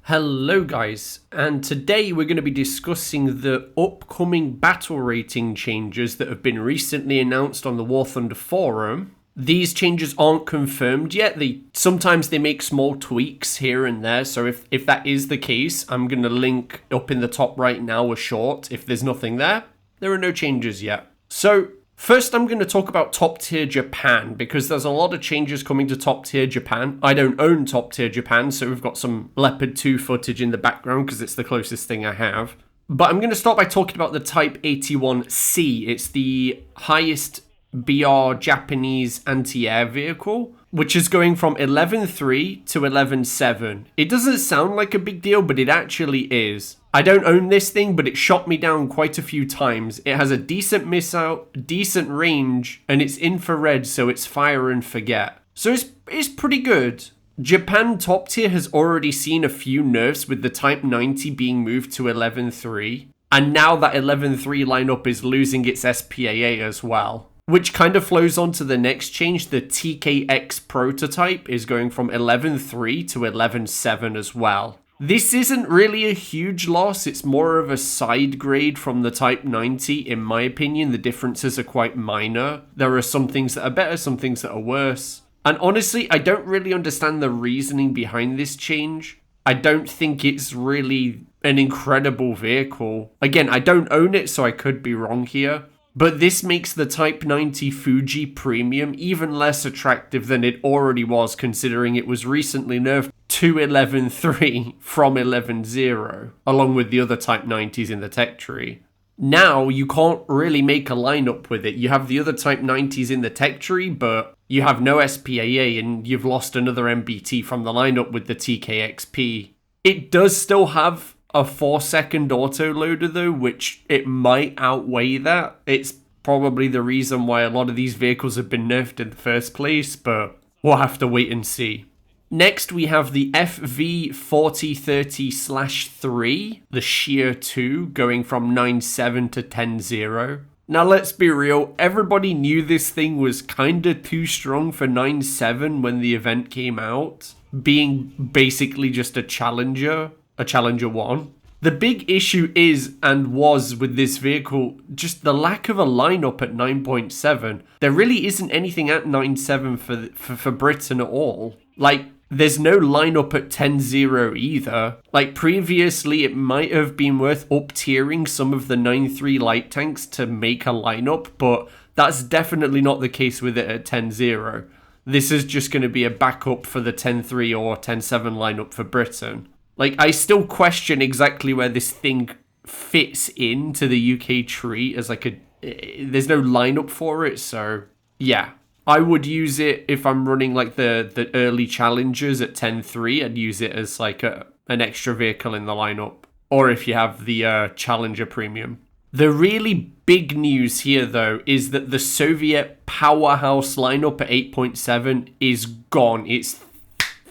Hello guys, and today we're going to be discussing the upcoming battle rating changes that have been recently announced on the War Thunder forum. These changes aren't confirmed yet. Sometimes they make small tweaks here and there, so if that is the case, I'm going to link up in the top right now a short. If there's nothing there are no changes yet. So first, I'm going to talk about top tier Japan because there's a lot of changes coming to top tier Japan. I don't own top tier Japan, so we've got some Leopard 2 footage in the background because it's the closest thing I have. But I'm going to start by talking about the Type 81C. It's the highest BR Japanese anti-air vehicle, which is going from 11.3 to 11.7. It doesn't sound like a big deal, but it actually is. I don't own this thing, but it shot me down quite a few times. It has a decent missile, decent range, and it's infrared, so it's fire and forget. So it's pretty good. Japan top tier has already seen a few nerfs with the Type 90 being moved to 11.3, and now that 11.3 lineup is losing its SPAA as well. Which kind of flows on to the next change. The TKX prototype is going from 11.3 to 11.7 as well. This isn't really a huge loss, it's more of a side grade from the Type 90, in my opinion. The differences are quite minor. There are some things that are better, some things that are worse. And honestly, I don't really understand the reasoning behind this change. I don't think it's really an incredible vehicle. Again, I don't own it, so I could be wrong here. But this makes the Type 90 Fuji Premium even less attractive than it already was, considering it was recently nerfed to 11.3 from 11.0, along with the other Type 90s in the tech tree. Now, you can't really make a lineup with it. You have the other Type 90s in the tech tree, but you have no SPAA, and you've lost another MBT from the lineup with the TKXP. It does still have a 4-second autoloader though, which it might outweigh that. It's probably the reason why a lot of these vehicles have been nerfed in the first place, but we'll have to wait and see. Next, we have the FV4030/3, the Shir 2, going from 9.7 to 10.0. Now, let's be real, everybody knew this thing was kinda too strong for 9.7 when the event came out, being basically just a Challenger 1. The big issue is, and was with this vehicle, just the lack of a lineup at 9.7. There really isn't anything at 9.7 for Britain at all. Like, there's no lineup at 10.0 either. Like, previously it might have been worth up-tiering some of the 9.3 light tanks to make a lineup, but that's definitely not the case with it at 10.0. This is just going to be a backup for the 10.3 or 10.7 lineup for Britain. Like, I still question exactly where this thing fits into the UK tree as like there's no lineup for it, so yeah. I would use it if I'm running like the early challengers at 10.3. I'd use it as like an extra vehicle in the lineup. Or if you have the Challenger Premium. The really big news here though is that the Soviet powerhouse lineup at 8.7 is gone. It's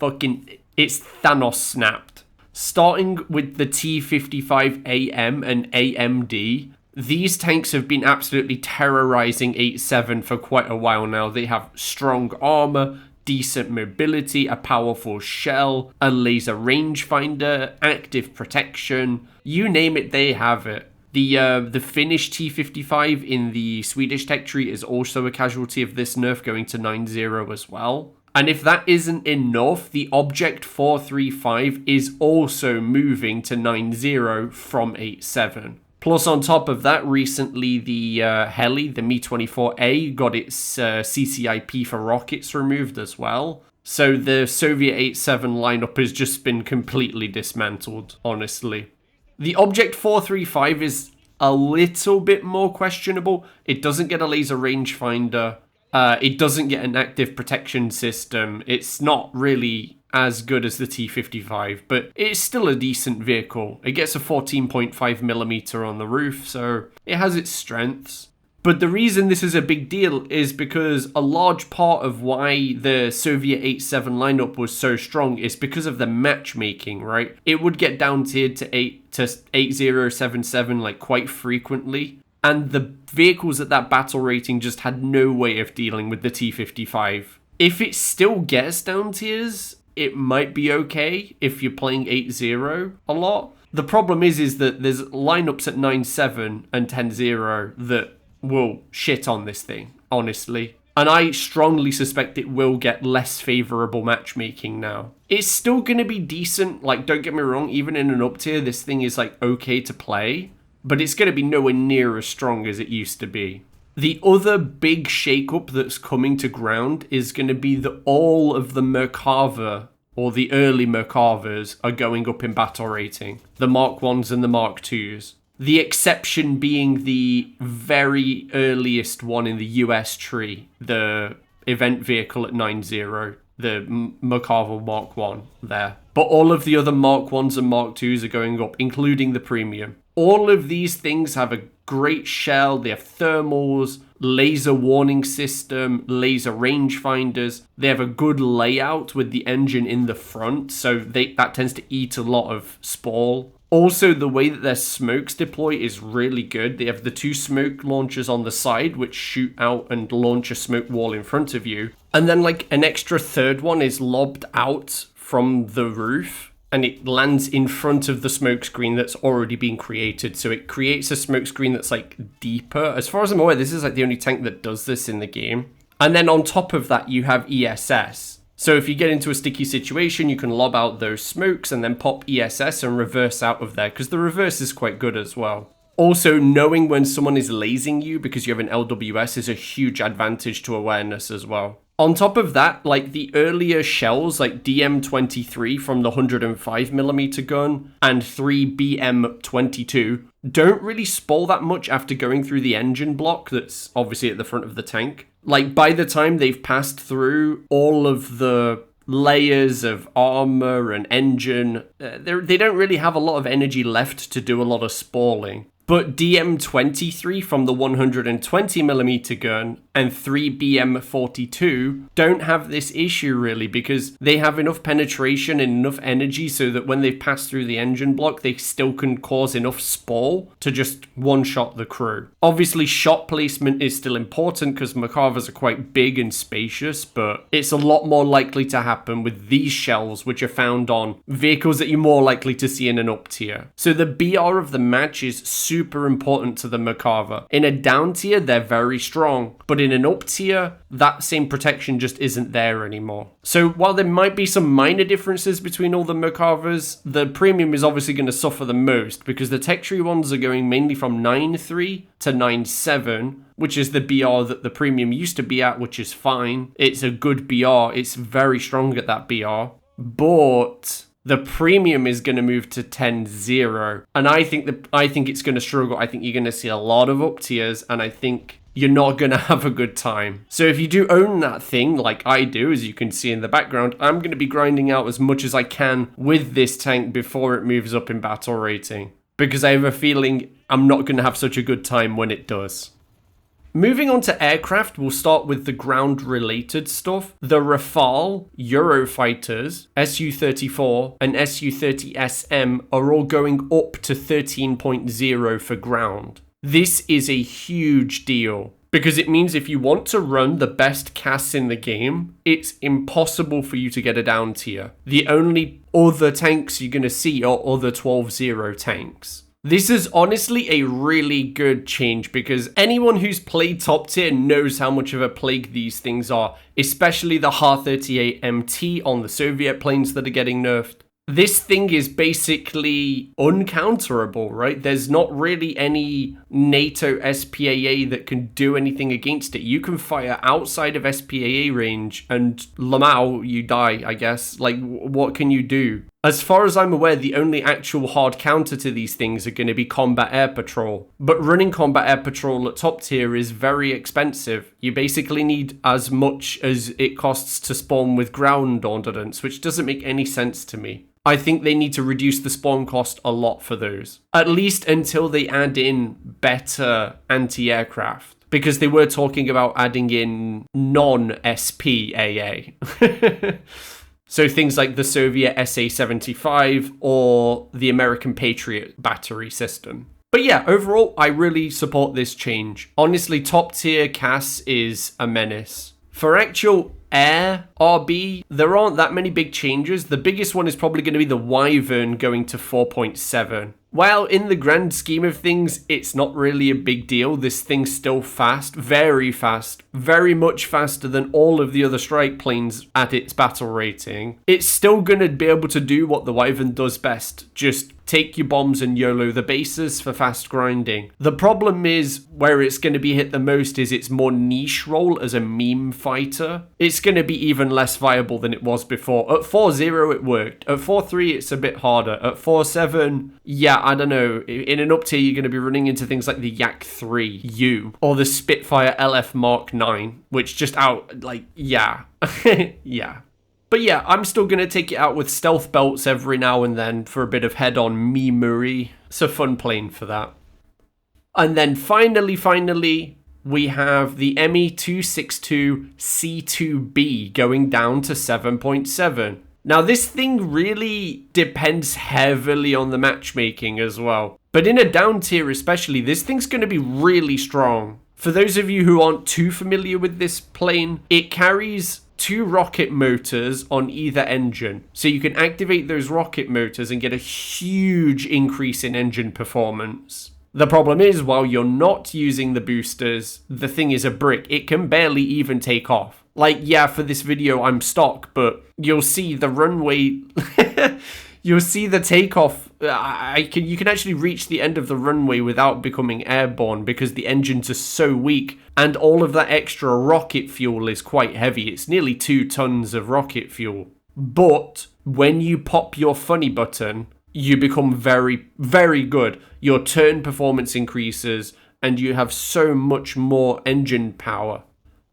Thanos snapped. Starting with the T55AM and AMD, these tanks have been absolutely terrorizing 8.7 for quite a while now. They have strong armor, decent mobility, a powerful shell, a laser rangefinder, active protection. You name it, they have it. The Finnish T55 in the Swedish tech tree is also a casualty of this nerf, going to 9.0 as well. And if that isn't enough, the Object 435 is also moving to 9.0 from 8.7. Plus, on top of that, recently the heli, the Mi-24A, got its CCIP for rockets removed as well. So the Soviet 8.7 lineup has just been completely dismantled, honestly. The Object 435 is a little bit more questionable. It doesn't get a laser rangefinder. It doesn't get an active protection system. It's not really as good as the T55, but it's still a decent vehicle. It gets a 14.5mm on the roof, so it has its strengths. But the reason this is a big deal is because a large part of why the Soviet 8.7 lineup was so strong is because of the matchmaking, right? It would get down tiered to 8077 like quite frequently. And the vehicles at that battle rating just had no way of dealing with the T55. If it still gets down tiers, it might be okay if you're playing 8-0 a lot. The problem is that there's lineups at 9-7 and 10-0 that will shit on this thing, honestly. And I strongly suspect it will get less favourable matchmaking now. It's still going to be decent, like, don't get me wrong, even in an up tier, this thing is, like, okay to play. But it's going to be nowhere near as strong as it used to be. The other big shake-up that's coming to ground is going to be that all of the Merkava, or the early Merkavas, are going up in battle rating. The Mark 1s and the Mark 2s. The exception being the very earliest one in the US tree, the event vehicle at 9-0, the Merkava Mark 1 there. But all of the other Mark 1s and Mark 2s are going up, including the premium. All of these things have a great shell, they have thermals, laser warning system, laser rangefinders. They have a good layout with the engine in the front, so that tends to eat a lot of spall. Also, the way that their smokes deploy is really good. They have the 2 smoke launchers on the side, which shoot out and launch a smoke wall in front of you. And then, like, an extra third one is lobbed out from the roof, and it lands in front of the smoke screen that's already been created. So it creates a smoke screen that's, like, deeper. As far as I'm aware, this is, like, the only tank that does this in the game. And then on top of that, you have ESS. So if you get into a sticky situation, you can lob out those smokes and then pop ESS and reverse out of there, because the reverse is quite good as well. Also, knowing when someone is lasing you because you have an LWS is a huge advantage to awareness as well. On top of that, like the earlier shells, like DM23 from the 105mm gun and 3BM22, don't really spoil that much after going through the engine block that's obviously at the front of the tank. Like, by the time they've passed through all of the layers of armor and engine, they don't really have a lot of energy left to do a lot of spalling. But DM23 from the 120mm gun and 3BM42 don't have this issue really, because they have enough penetration and enough energy so that when they pass through the engine block, they still can cause enough spall to just one-shot the crew. Obviously, shot placement is still important because Merkavas are quite big and spacious, but it's a lot more likely to happen with these shells, which are found on vehicles that you're more likely to see in an up tier. So the BR of the match is super important to the Merkava. In a down tier, they're very strong, but in an up tier, that same protection just isn't there anymore. So while there might be some minor differences between all the Merkavas, the premium is obviously going to suffer the most because the tech tree ones are going mainly from 9.3 to 9.7, which is the BR that the premium used to be at, which is fine. It's a good BR. It's very strong at that BR. But the premium is going to move to 10-0. And I think it's going to struggle. I think you're going to see a lot of up tiers, and I think you're not going to have a good time. So if you do own that thing, like I do, as you can see in the background, I'm going to be grinding out as much as I can with this tank before it moves up in battle rating, because I have a feeling I'm not going to have such a good time when it does. Moving on to aircraft, we'll start with the ground-related stuff. The Rafale, Eurofighters, Su-34, and Su-30SM are all going up to 13.0 for ground. This is a huge deal, because it means if you want to run the best CAS in the game, it's impossible for you to get a down tier. The only other tanks you're going to see are other 12-0 tanks. This is honestly a really good change because anyone who's played top tier knows how much of a plague these things are, especially the Ha-38MT on the Soviet planes that are getting nerfed. This thing is basically uncounterable, right? There's not really any NATO SPAA that can do anything against it. You can fire outside of SPAA range and lamau, you die, I guess. Like, what can you do? As far as I'm aware, the only actual hard counter to these things are going to be combat air patrol. But running combat air patrol at top tier is very expensive. You basically need as much as it costs to spawn with ground ordnance, which doesn't make any sense to me. I think they need to reduce the spawn cost a lot for those. At least until they add in better anti-aircraft. Because they were talking about adding in non-SPAA. So things like the Soviet SA-75 or the American Patriot battery system. But yeah, overall, I really support this change. Honestly, top tier CAS is a menace. For actual Air RB, there aren't that many big changes. The biggest one is probably going to be the Wyvern going to 4.7. While in the grand scheme of things, it's not really a big deal. This thing's still fast, very much faster than all of the other strike planes at its battle rating. It's still going to be able to do what the Wyvern does best, just take your bombs and YOLO the bases for fast grinding. The problem is where it's going to be hit the most is its more niche role as a meme fighter. It's going to be even less viable than it was before. At 4.0 it worked. At 4.3 it's a bit harder. At 4.7, yeah, I don't know. In an up tier you're going to be running into things like the Yak 3U or the Spitfire LF Mark 9, which just out, like, yeah. Yeah. But yeah, I'm still going to take it out with stealth belts every now and then for a bit of head-on memery. It's a fun plane for that. And then finally, we have the ME262 C2B going down to 7.7. Now, this thing really depends heavily on the matchmaking as well. But in a down tier especially, this thing's going to be really strong. For those of you who aren't too familiar with this plane, it carries 2 rocket motors on either engine. So you can activate those rocket motors and get a huge increase in engine performance. The problem is, while you're not using the boosters, the thing is a brick. It can barely even take off. Like, yeah, for this video, I'm stock, but you'll see the runway... You'll see the takeoff. You can actually reach the end of the runway without becoming airborne because the engines are so weak and all of that extra rocket fuel is quite heavy. It's nearly 2 tons of rocket fuel. But when you pop your funny button, you become very, very good. Your turn performance increases and you have so much more engine power.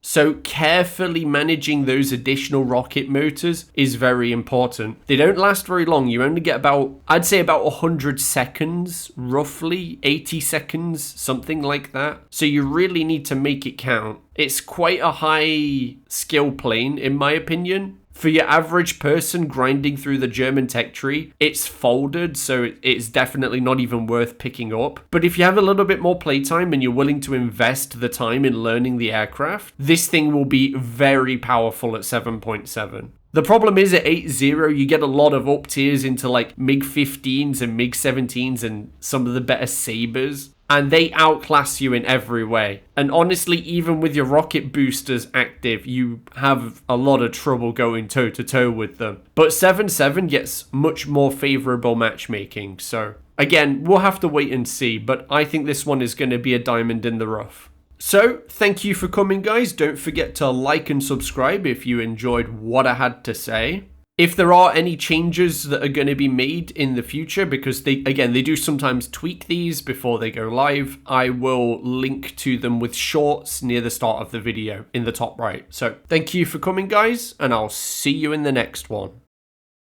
So carefully managing those additional rocket motors is very important. They don't last very long. You only get I'd say about 100 seconds, roughly 80 seconds, something like that. So you really need to make it count. It's quite a high skill plane, in my opinion. For your average person grinding through the German tech tree, it's folded, so it's definitely not even worth picking up. But if you have a little bit more playtime and you're willing to invest the time in learning the aircraft, this thing will be very powerful at 7.7. The problem is at 8.0, you get a lot of up tiers into like MiG-15s and MiG-17s and some of the better Sabres. And they outclass you in every way. And honestly, even with your rocket boosters active, you have a lot of trouble going toe-to-toe with them. But 7.7 gets much more favorable matchmaking. So again, we'll have to wait and see. But I think this one is going to be a diamond in the rough. So thank you for coming, guys. Don't forget to like and subscribe if you enjoyed what I had to say. If there are any changes that are going to be made in the future, because they do sometimes tweak these before they go live, I will link to them with shorts near the start of the video in the top right. So thank you for coming, guys, and I'll see you in the next one.